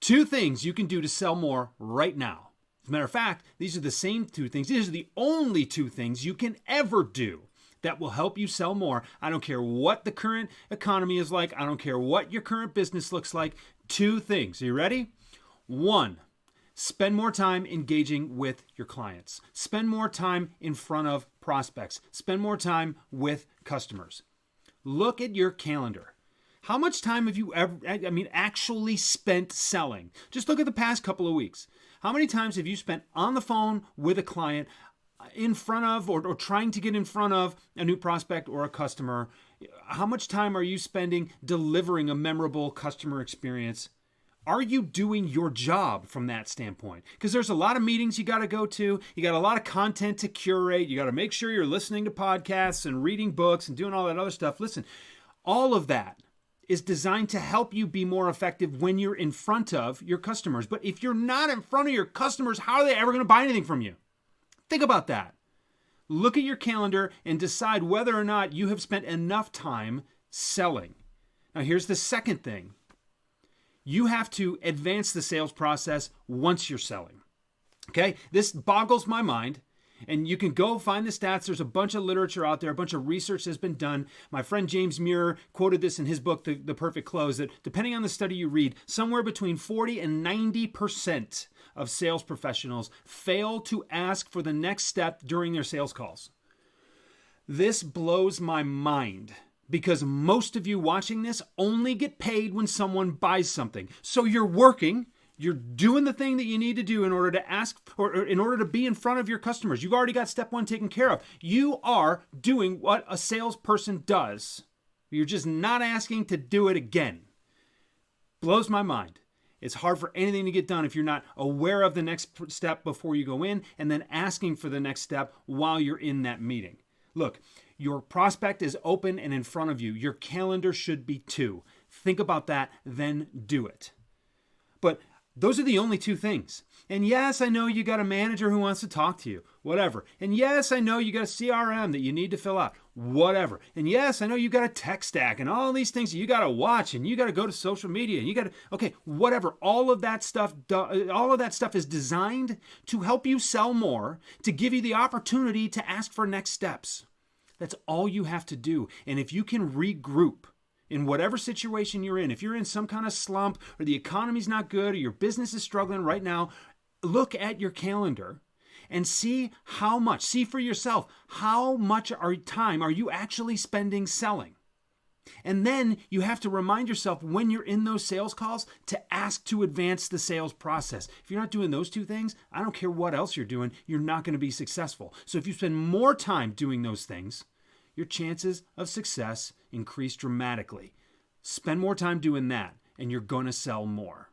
Two things you can do to sell more right now. As a matter of fact, these are the same two things. These are the only two things you can ever do that will help you sell more. I don't care what the current economy is like. I don't care what your current business looks like. Two things. Are you ready? One, spend more time engaging with your clients. Spend more time in front of prospects. Spend more time with customers. Look at your calendar. How much time have you actually spent selling? Just look at the past couple of weeks. How many times have you spent on the phone with a client in front of or trying to get in front of a new prospect or a customer? How much time are you spending delivering a memorable customer experience? Are you doing your job from that standpoint? Because there's a lot of meetings you got to go to. You got a lot of content to curate. You got to make sure you're listening to podcasts and reading books and doing all that other stuff. Listen, all of that is designed to help you be more effective when you're in front of your customers. But if you're not in front of your customers, how are they ever going to buy anything from you? Think about that. Look at your calendar and decide whether or not you have spent enough time selling. Now, here's the second thing. You have to advance the sales process once you're selling. Okay? This boggles my mind. And you can go find the stats. There's a bunch of literature out there, a bunch of research has been done. My friend James Muir quoted this in his book, The Perfect Close, that depending on the study you read, somewhere between 40 and 90% of sales professionals fail to ask for the next step during their sales calls. This blows my mind because most of you watching this only get paid when someone buys something. So you're working. You're doing the thing that you need to do in order to ask or in order to be in front of your customers. You've already got step one taken care of. You are doing what a salesperson does. You're just not asking to do it again. Blows my mind. It's hard for anything to get done if you're not aware of the next step before you go in and then asking for the next step while you're in that meeting. Look, your prospect is open and in front of you. Your calendar should be too. Think about that, then do it. But those are the only two things. And yes, I know you got a manager who wants to talk to you, whatever. And yes, I know you got a CRM that you need to fill out, whatever. And yes, I know you got a tech stack and all these things that you got to watch and you got to go to social media and you got to, okay, whatever. All of that stuff is designed to help you sell more, to give you the opportunity to ask for next steps. That's all you have to do. And if you can regroup in whatever situation you're in, if you're in some kind of slump or the economy's not good or your business is struggling right now, look at your calendar and see for yourself, how much time are you actually spending selling? And then you have to remind yourself when you're in those sales calls to ask to advance the sales process. If you're not doing those two things, I don't care what else you're doing, you're not going to be successful. So if you spend more time doing those things, your chances of success increase dramatically. Spend more time doing that, and you're going to sell more.